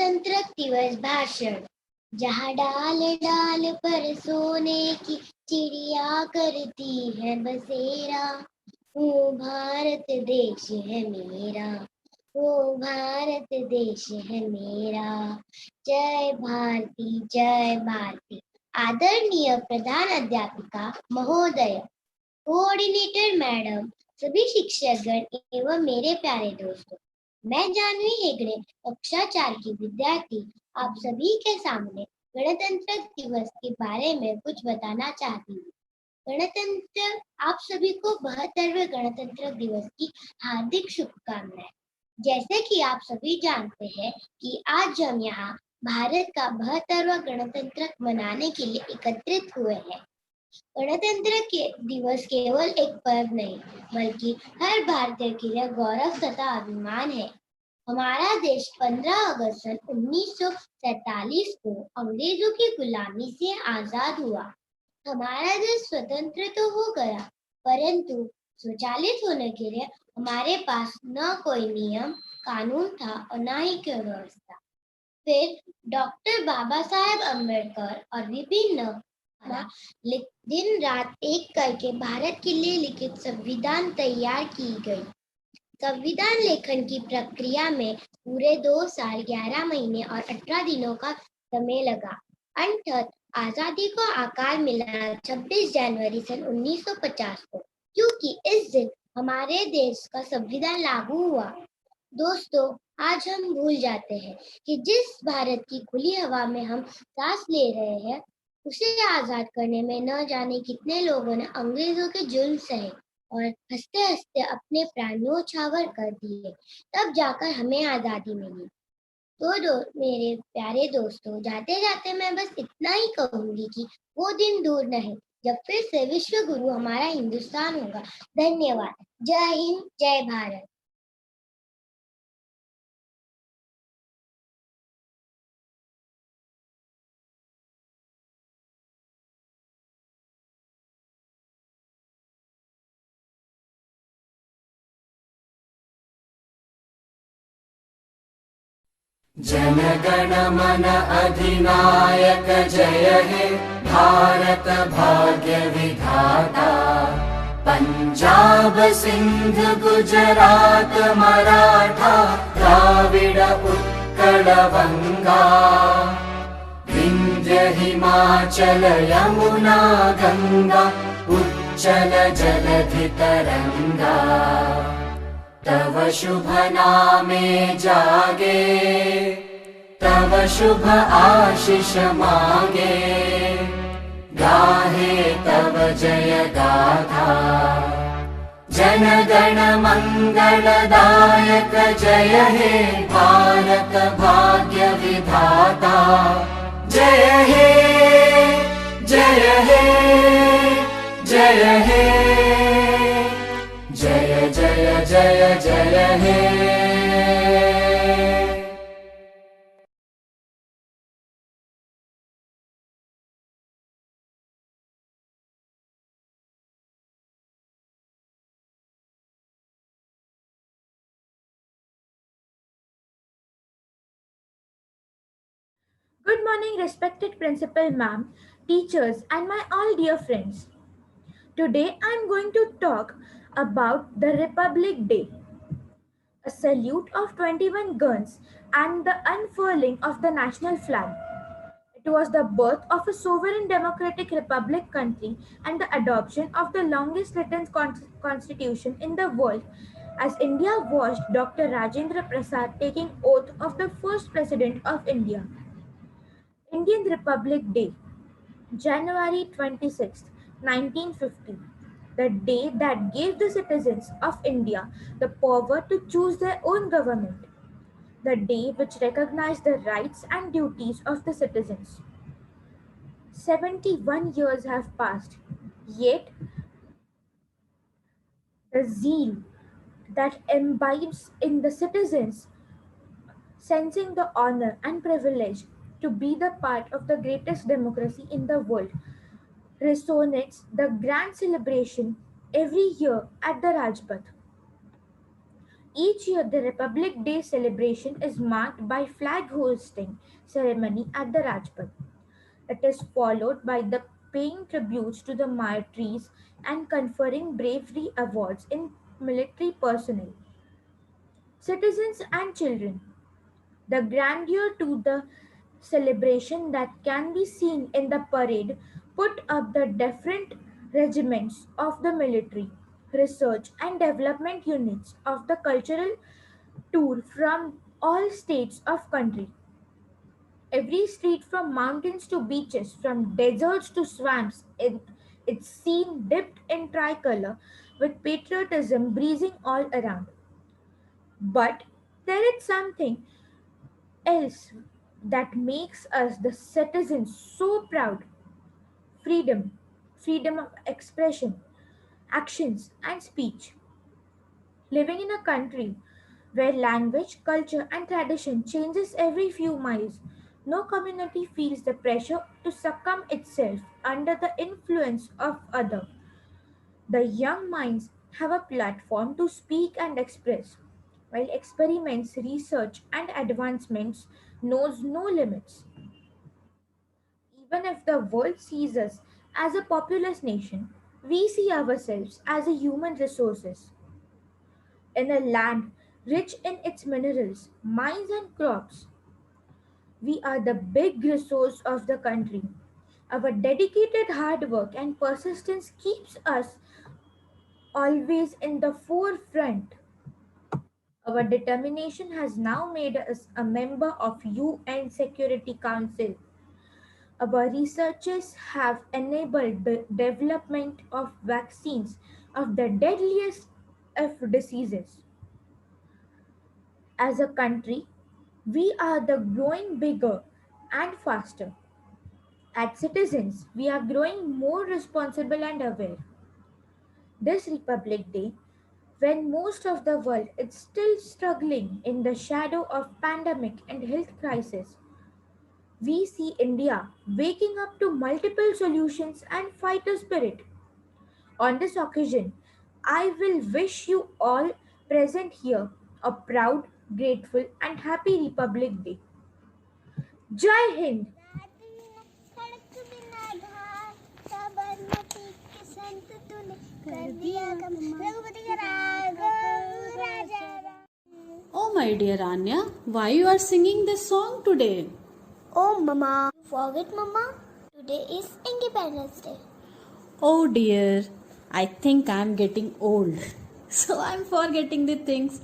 गणतंत्र दिवस भाषण। जहाँ डाल डाल पर सोने की चिड़िया करती है बसेरा, वो भारत देश है मेरा, वो भारत देश है मेरा। जय भारती, जय भारती। आदरणीय प्रधान अध्यापिका महोदय, कोऑर्डिनेटर मैडम, सभी शिक्षकगण एवं मेरे प्यारे दोस्तों, मैं जानवी हेगड़े, कक्षा 4 की विद्यार्थी, आप सभी के सामने गणतंत्र दिवस के बारे में कुछ बताना चाहती हूँ। गणतंत्र आप सभी को 72वें गणतंत्र दिवस की हार्दिक शुभकामनाएं। जैसे कि आप सभी जानते हैं कि आज हम यहाँ भारत का 72वां गणतंत्र मनाने के लिए एकत्रित हुए हैं। गणतंत्र के दिवस केवल एक पर्व नहीं, बल्कि हर भारतीय के लिए गौरव तथा अभिमान है। हमारा देश 15 अगस्त सन 1947 को अंग्रेजों की गुलामी से आजाद हुआ। हमारा देश स्वतंत्र तो हो गया, परंतु स्वचालित होने के लिए हमारे पास न कोई नियम कानून था और न ही कोई व्यवस्था। फिर डॉक्टर बाबा साहेब अम्बेडकर और विभिन्न दिन रात एक करके भारत के लिए लिखित संविधान तैयार की गई। संविधान लेखन की प्रक्रिया में पूरे 2 साल 11 महीने और 18 दिनों का समय लगा। अंततः आजादी को आकार मिला 26 जनवरी सन 1950 को, क्योंकि इस दिन हमारे देश का संविधान लागू हुआ। दोस्तों, आज हम भूल जाते हैं कि जिस भारत की खुली हवा में हम सांस ले रहे हैं, उसे आजाद करने में न जाने कितने लोगों ने अंग्रेजों के जुल्म सहे और हंसते हंसते अपने प्राण न्योछावर कर दिए, तब जाकर हमें आजादी मिली। तो मेरे प्यारे दोस्तों, जाते जाते मैं बस इतना ही कहूंगी कि वो दिन दूर नहीं जब फिर से विश्व गुरु हमारा हिंदुस्तान होगा। धन्यवाद। जय हिंद, जय भारत। जन गण मन अधिनायक जय हे भारत भाग्य विधाता। पंजाब सिंध गुजरात मराठा द्राविड उत्कल बंगा। विंध्य हिमाचल यमुना गंगा उच्चल जलधि तरंगा। तव शुभ नामे जागे, तव शुभ आशीष मागे। गाहे तव जय गाथा, जन गण मंगलदायक जय हे भारत भाग्य विधाता। जय हे, जय हे, जय हे, जय जय जय जय हे। Good morning, respected principal ma'am, teachers, and my all dear friends. Today I am going to talk about the Republic Day. A salute of 21 guns and the unfurling of the national flag. It was the birth of a sovereign democratic republic country and the adoption of the longest written constitution in the world as India watched Dr. Rajendra Prasad taking oath of the first president of India. Indian Republic Day, January 26, 1950, the day that gave the citizens of India the power to choose their own government, the day which recognized the rights and duties of the citizens. 71 years have passed, yet the zeal that imbibes in the citizens, sensing the honor and privilege to be the part of the greatest democracy in the world, resonates the grand celebration every year at the Rajpath. Each year, the Republic Day celebration is marked by flag hosting ceremony at the Rajpath. It is followed by the paying tributes to the martyrs and conferring bravery awards in military personnel, citizens, and children. The grandeur to the celebration that can be seen in the parade put up the different regiments of the military, research and development units of the cultural tour from all states of country. Every street from mountains to beaches, from deserts to swamps, it's seen dipped in tricolor with patriotism breezing all around. But there is something else that makes us the citizens so proud: freedom, freedom of expression, actions, and speech. Living in a country where language, culture, and tradition changes every few miles, no community feels the pressure to succumb itself under the influence of other. The young minds have a platform to speak and express, while experiments, research, and advancements knows no limits. Even if the world sees us as a populous nation, we see ourselves as a human resources in a land rich in its minerals, mines, and crops. We are the big resource of the country. Our dedicated hard work and persistence keeps us always in the forefront. Our determination has now made us a member of UN Security Council. Our researchers have enabled the development of vaccines of the deadliest of diseases. As a country, we are the growing bigger and faster. As citizens, we are growing more responsible and aware. This Republic Day, when most of the world is still struggling in the shadow of pandemic and health crisis, we see India waking up to multiple solutions and fighter spirit. On this occasion, I will wish you all present here a proud, grateful, and happy Republic Day. Jai Hind! सड़क बिना घाट साबरमती के संत तूने कर दिया कम रघुपति का राघव राजा Ram. Oh, my dear Anya, why you are singing this song today? Oh, Mama. Forget, Mama. Today is Independence Day. Oh dear, I think I am getting old. So I am forgetting the things.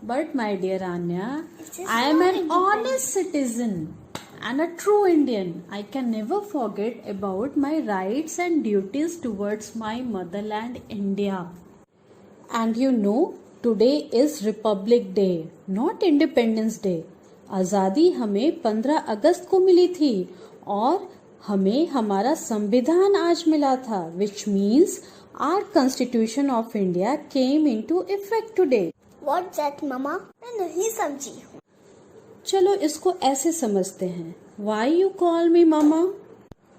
But my dear Anya, I am an honest citizen and a true Indian. I can never forget about my rights and duties towards my motherland India. And you know, today is Republic Day, not Independence Day. आज़ादी हमें 15 अगस्त को मिली थी और हमें हमारा संविधान आज मिला था, which means our Constitution of India came into effect today. What's that, Mama? मैं नहीं समझी हूँ. चलो इसको ऐसे समझते हैं. Why you call me Mama?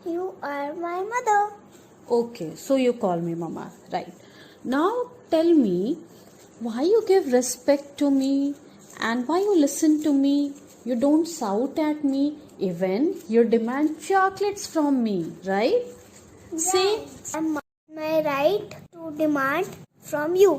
You are my mother. Okay, so you call me Mama, right? Now tell me, why you give respect to me and why you listen to me? You don't shout at me, even you demand chocolates from me, right? Say, And my right to demand from you.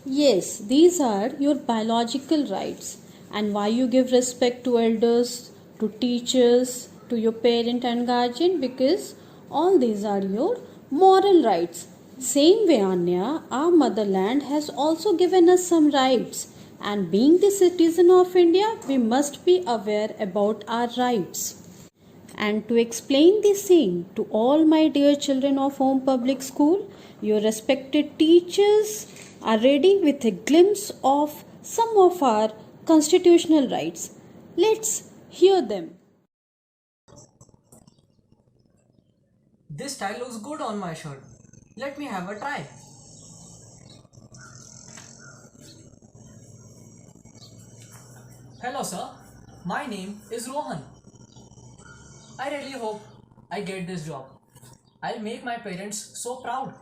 yes, these are your biological rights. And why you give respect to elders, to teachers, to your parent and guardian? Because all these are your moral rights. Same way, Anya, our motherland has also given us some rights. And being the citizen of India, we must be aware about our rights. And to explain the same to all my dear children of Home Public School, your respected teachers are ready with a glimpse of some of our constitutional rights. Let's hear them. This style looks good on my shirt. Let me have a try. Hello sir, my name is Rohan. I really hope I get this job. I'll make my parents so proud.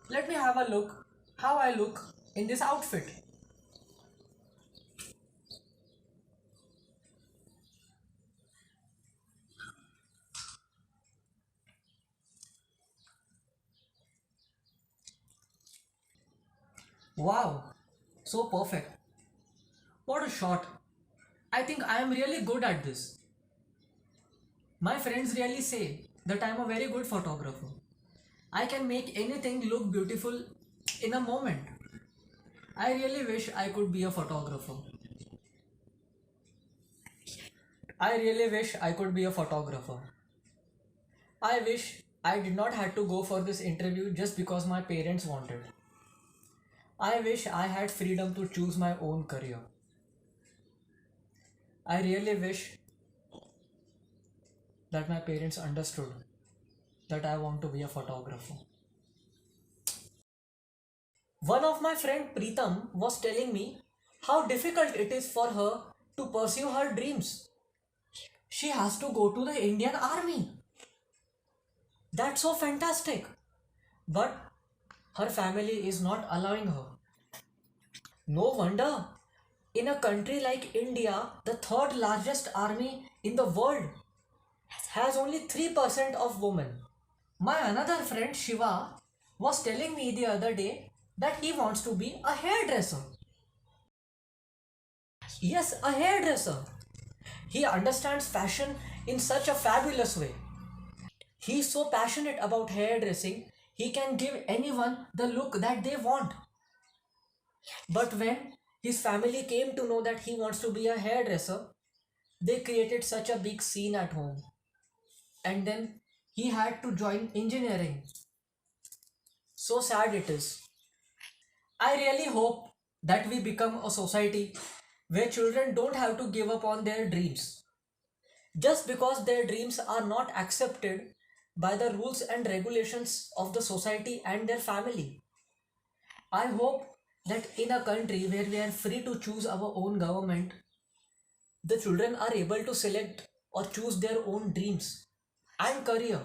Let me have a look how I look in this outfit. Wow, so perfect. What a shot. I think I am really good at this. My friends really say that I am a very good photographer. I can make anything look beautiful in a moment. I really wish I could be a photographer. I really wish I could be a photographer. I wish I did not have to go for this interview just because my parents wanted. I wish I had freedom to choose my own career. I really wish that my parents understood that I want to be a photographer. One of my friend Preetham was telling me how difficult it is for her to pursue her dreams. She has to go to the Indian Army. That's so fantastic. But her family is not allowing her. No wonder. In a country like India, the third largest army in the world has only 3% of women. My another friend Shiva was telling me the other day that he wants to be a hairdresser. Yes, a hairdresser. He understands fashion in such a fabulous way. He is so passionate about hairdressing, he can give anyone the look that they want. But when his family came to know that he wants to be a hairdresser, they created such a big scene at home. And then he had to join engineering. So sad it is. I really hope that we become a society where children don't have to give up on their dreams just because their dreams are not accepted by the rules and regulations of the society and their family. I hope that in a country where we are free to choose our own government, the children are able to select or choose their own dreams and career.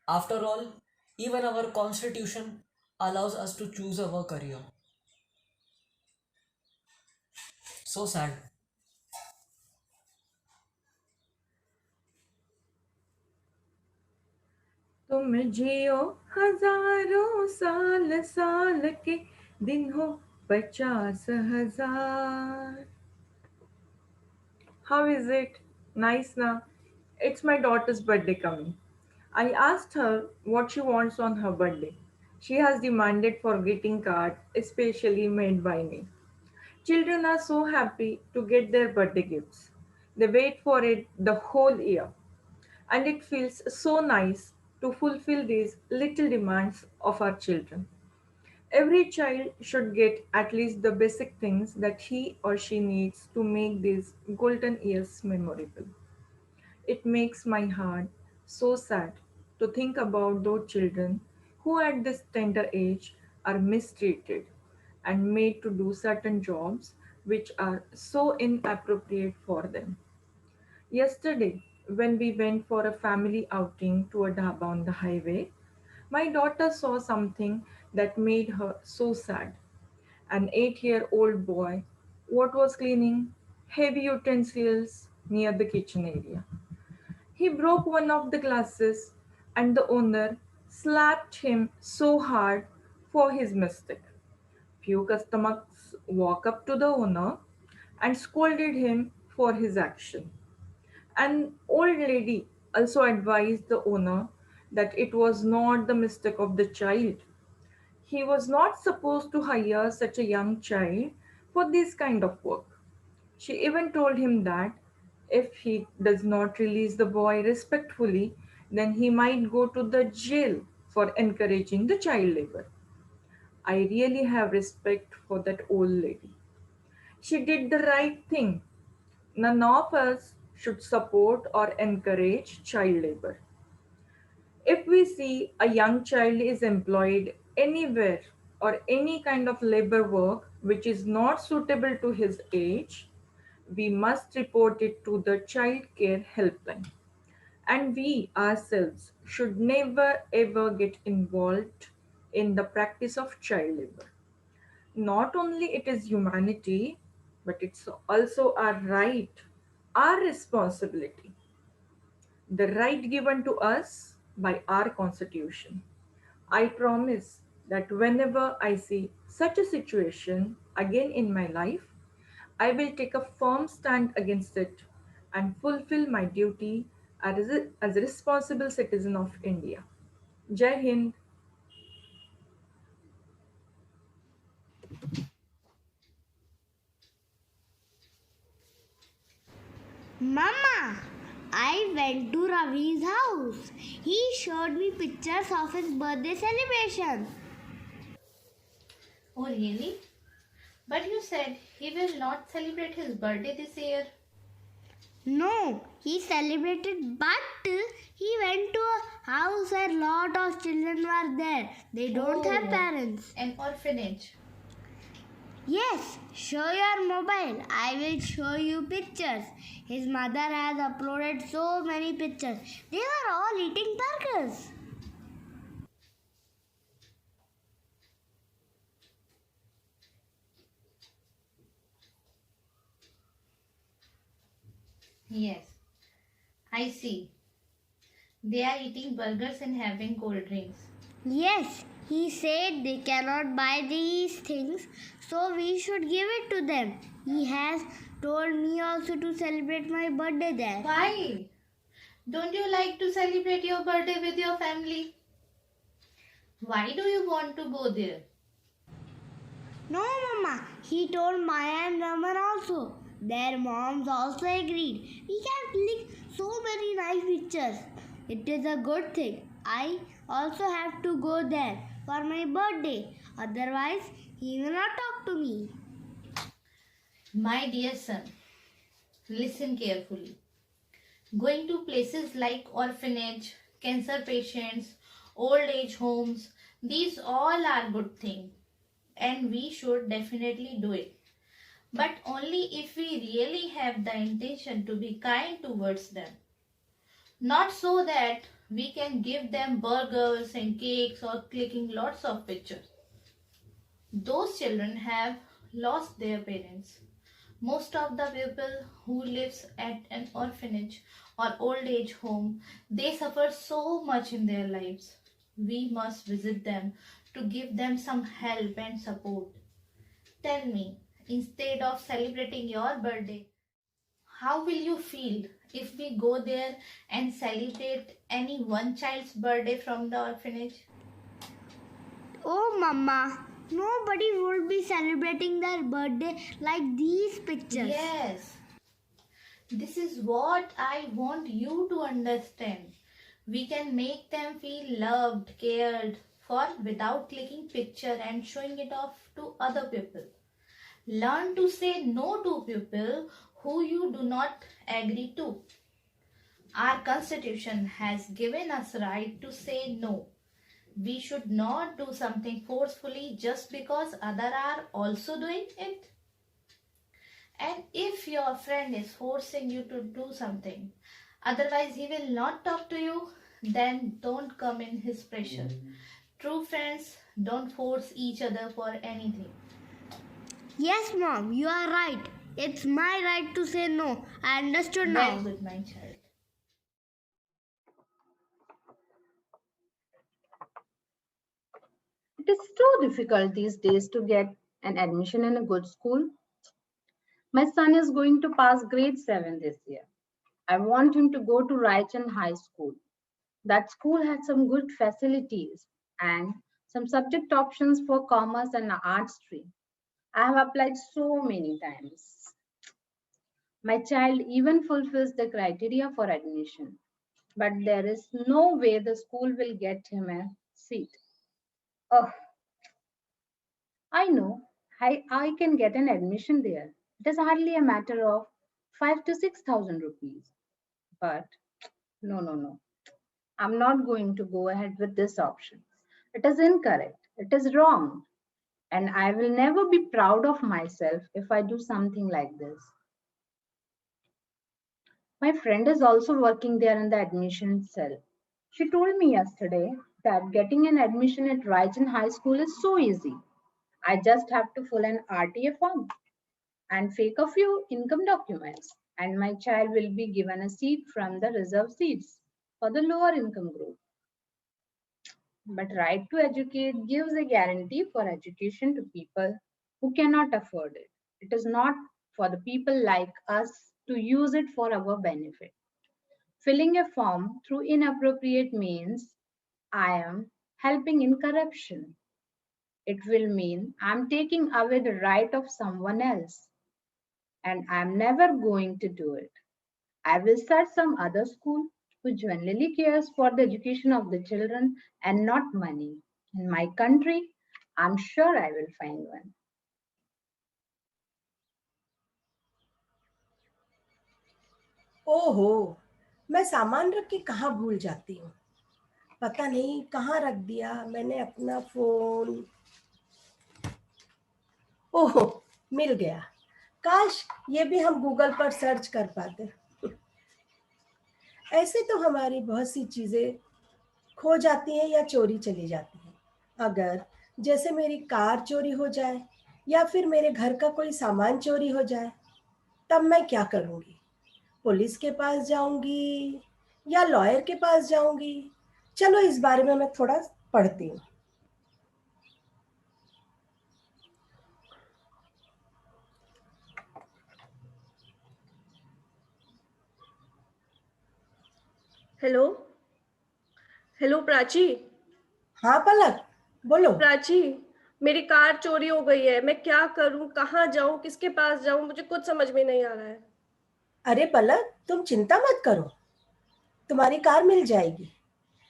After all, even our constitution allows us to choose our career. So sad. तुम जियो हजारों साल साल के दिन हो 50,000. How is it? Nice na? It's my daughter's birthday coming. I asked her what she wants on her birthday. She has demanded for greeting card especially made by me. Children are so happy to get their birthday gifts. They wait for it the whole year. And it feels so nice to fulfill these little demands of our children. Every child should get at least the basic things that he or she needs to make these golden years memorable. It makes my heart so sad to think about those children who, at this tender age, are mistreated and made to do certain jobs which are so inappropriate for them. Yesterday, when we went for a family outing to a dhaba on the highway, my daughter saw something that made her so sad. An 8-year-old boy what was cleaning heavy utensils near the kitchen area. He broke one of the glasses and the owner slapped him so hard for his mistake. Few customers walked up to the owner and scolded him for his action. An old lady also advised the owner that it was not the mistake of the child. He was not supposed to hire such a young child for this kind of work. She even told him that if he does not release the boy respectfully, then he might go to the jail for encouraging the child labor. I really have respect for that old lady. She did the right thing. None of us should support or encourage child labor. If we see a young child is employed anywhere or any kind of labor work which is not suitable to his age, we must report it to the child care helpline. And we ourselves should never ever get involved in the practice of child labor. Not only it is humanity, but it's also our right, our responsibility, the right given to us by our constitution. I promise that whenever I see such a situation again in my life, I will take a firm stand against it and fulfill my duty as a responsible citizen of India. Jai Hind. Mama, I went to Ravi's house. He showed me pictures of his birthday celebration. Oh, really? But you said he will not celebrate his birthday this year. No, he celebrated, but he went to a house where lot of children were there. They don't have Oh, parents. an orphanage. Yes, show your mobile. I will show you pictures. His mother has uploaded so many pictures. They were all eating burgers. Yes, I see. They are eating burgers and having cold drinks. Yes, he said they cannot buy these things, so we should give it to them. He has told me also to celebrate my birthday there. Why? Don't you like to celebrate your birthday with your family? Why do you want to go there? No, Mama, he told Maya and Raman also. Their moms also agreed. We can click so many nice pictures. It is a good thing. I also have to go there for my birthday. Otherwise, he will not talk to me. My dear son, listen carefully. Going to places like orphanage, cancer patients, old age homes, these all are good things and we should definitely do it. But only if we really have the intention to be kind towards them. Not so that we can give them burgers and cakes or clicking lots of pictures. Those children have lost their parents. Most of the people who lives at an orphanage or old age home, they suffer so much in their lives. We must visit them to give them some help and support. Tell me, instead of celebrating your birthday, how will you feel if we go there and celebrate any one child's birthday from the orphanage? Oh, Mama, nobody would be celebrating their birthday like these pictures. Yes, this is what I want you to understand. We can make them feel loved, cared for without clicking picture and showing it off to other people. Learn to say no to people who you do not agree to. Our constitution has given us right to say no. We should not do something forcefully just because others are also doing it. And if your friend is forcing you to do something, otherwise he will not talk to you, then don't come in his pressure. True friends don't force each other for anything. Yes, Mom, you are right. It's my right to say no. I understood Very now. good, my child. It is so difficult these days to get an admission in a good school. My son is going to pass grade 7 this year. I want him to go to Raichand High School. That school has some good facilities and some subject options for commerce and arts stream. I have applied so many times. My child even fulfills the criteria for admission, but there is no way the school will get him a seat. Oh, I know. I can get an admission there. It is hardly a matter of 5 to 6,000 rupees. But no, no, no. I'm not going to go ahead with this option. It is incorrect. It is wrong. And I will never be proud of myself if I do something like this. My friend is also working there in the admission cell. She told me yesterday that getting an admission at Raichand High School is so easy. I just have to fill an RTA form and fake a few income documents, and my child will be given a seat from the reserve seats for the lower income group. But right to educate gives a guarantee for education to people who cannot afford it. It is not for the people like us to use it for our benefit. Filling a form through inappropriate means I am helping in corruption. It will mean I'm taking away the right of someone else, and I'm never going to do it. I will start some other school who genuinely cares for the education of the children and not money. In my country, I'm sure I will find one. ओहो, मैं सामान रख के कहाँ भूल जाती हूँ। पता नहीं कहाँ रख दिया मैंने अपना फोन। ओहो, मिल गया। काश ये भी हम गूगल पर सर्च कर पाते। ऐसे तो हमारी बहुत सी चीजें खो जाती हैं या चोरी चली जाती हैं। अगर जैसे मेरी कार चोरी हो जाए या फिर मेरे घर का कोई सामान चोरी हो जाए, तब मैं क्या करूँगी? पुलिस के पास जाऊंगी या लॉयर के पास जाऊंगी? चलो इस बारे में मैं थोड़ा पढ़ती हूँ। Hello hello Prachi. हाँ पलक, बोलो। प्राची, मेरी कार चोरी हो गई है। मैं क्या करूं, कहाँ जाऊं, किसके पास जाऊं, मुझे कुछ समझ में नहीं आ रहा है। अरे पलक, तुम चिंता मत करो, तुम्हारी कार मिल जाएगी।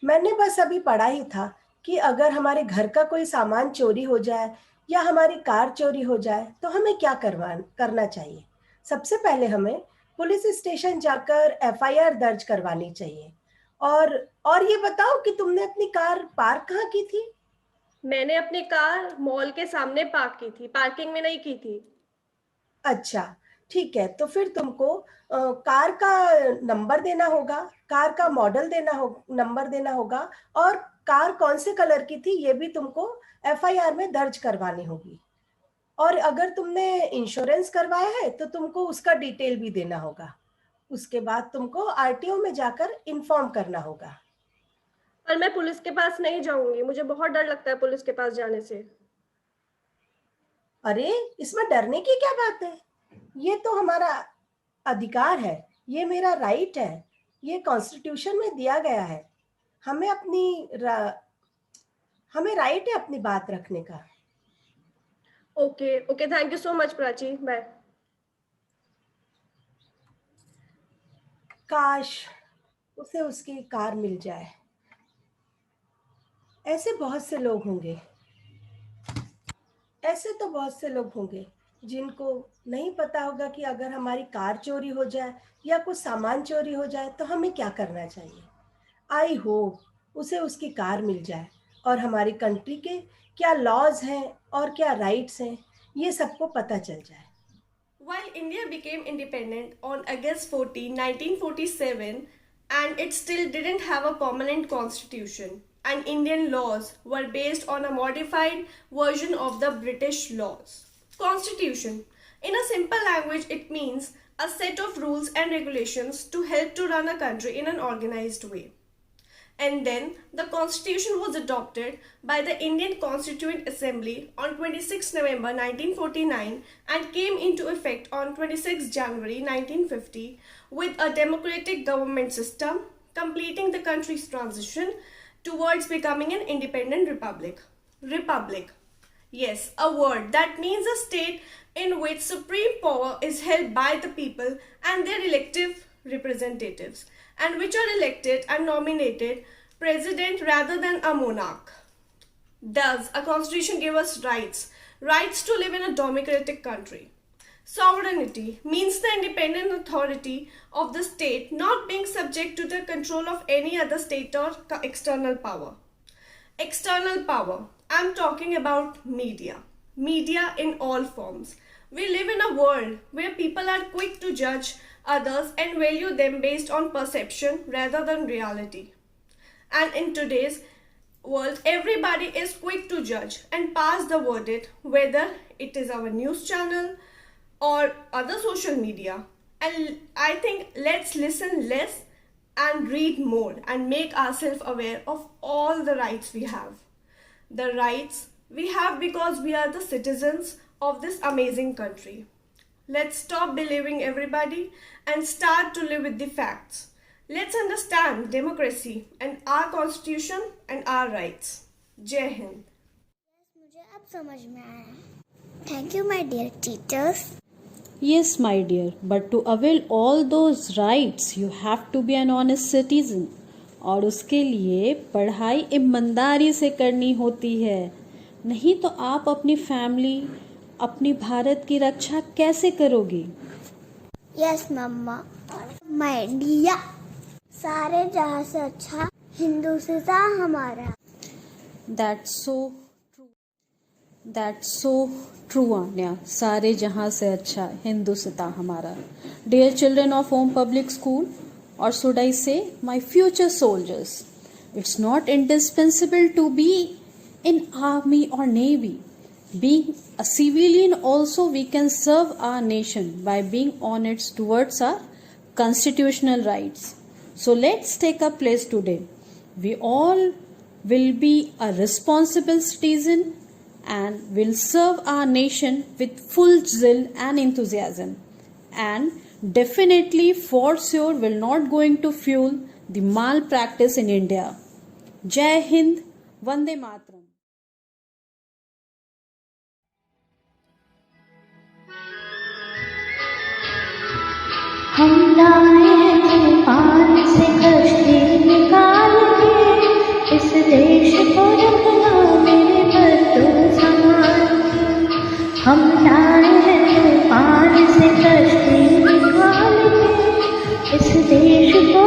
मैंने बस अभी पढ़ा ही था कि अगर हमारे घर का कोई सामान चोरी हो जाए या हमारी कार चोरी हो जाए तो हमें क्या करना चाहिए। सबसे पहले हमें पुलिस स्टेशन जाकर एफआईआर दर्ज करवानी चाहिए। और ये बताओ कि तुमने अपनी कार पार्क कहाँ की थी? मैंने अपनी कार मॉल के सामने पार्क की थी, पार्किंग में नहीं की थी। अच्छा, ठीक है। तो फिर तुमको कार का नंबर देना होगा, कार का मॉडल नंबर देना होगा, और कार कौन से कलर की थी ये भी तुमको एफआईआर में दर्ज करवानी होगी। और अगर तुमने इंश्योरेंस करवाया है तो तुमको उसका डिटेल भी देना होगा। उसके बाद तुमको आरटीओ में जाकर इन्फॉर्म करना होगा। पर मैं पुलिस के पास नहीं जाऊंगी, मुझे बहुत डर लगता है पुलिस के पास जाने से। अरे, इसमें डरने की क्या बात है? ये तो हमारा अधिकार है, ये मेरा राइट है, ये कॉन्स्टिट्यूशन में दिया गया है। हमें हमें राइट है अपनी बात रखने का। Okay okay, thank you so much Prachi, bye. काश उसे उसकी कार मिल जाए। ऐसे बहुत से लोग होंगे, ऐसे तो बहुत से लोग होंगे जिनको नहीं पता होगा कि अगर हमारी कार चोरी हो जाए या कुछ सामान चोरी हो जाए तो हमें क्या करना चाहिए। आई होप उसे उसकी कार मिल जाए और हमारी कंट्री के क्या लॉज हैं और क्या राइट्स हैं ये सबको पता चल जाए। While India became independent on August 14, 1947, and it still didn't have a permanent constitution, and Indian laws were based on a modified version of the British laws. Constitution. In a simple language, it means a set of rules and regulations to help to run a country in an organized way. And then the constitution was adopted by the Indian Constituent Assembly on 26 November 1949 and came into effect on 26 January 1950 with a democratic government system, completing the country's transition towards becoming an independent republic. Republic. Yes, a word that means a state in which supreme power is held by the people and their elective representatives, and which are elected and nominated president rather than a monarch. Thus, a constitution gives us rights to live in a democratic country. Sovereignty means the independent authority of the state not being subject to the control of any other state or external power. External power. I'm talking about media. Media in all forms. We live in a world where people are quick to judge others and value them based on perception rather than reality. And in today's world, everybody is quick to judge and pass the verdict, whether it is our news channel or other social media. And I think let's listen less and read more and make ourselves aware of all the rights we have. The rights we have because we are the citizens of this amazing country. Let's stop believing everybody and start to live with the facts. Let's understand democracy and our constitution and our rights. Jai Hind. मुझे अब समझ में आया. Thank you, my dear teachers. Yes, my dear, but to avail all those rights, you have to be an honest citizen. और उसके लिए पढ़ाई ईमानदारी से करनी होती है. नहीं तो आप अपनी फैमिली, अपनी भारत की रक्षा कैसे करोगी? Yes, Mama. My dear. सारे जहाँ से अच्छा हिंदुस्तान हमारा. That's so true. That's so true, Anya. सारे जहाँ से अच्छा हिंदुस्तान हमारा. Dear children of Home Public School, or should I say, my future soldiers, it's not indispensable to be in army or navy. Being a civilian also, we can serve our nation by being honest towards our constitutional rights. So let's take a place today. We all will be a responsible citizen and will serve our nation with full zeal and enthusiasm. And definitely for sure will not going to fuel the malpractice in India. Jai Hind, Vande Mataram. हम लाए हैं तूफान से कश्ती निकाल के, इस देश को रखना मेरे बर्तों संभाल के। हम लाए हैं तूफान से कश्ती निकाल के, इस देश को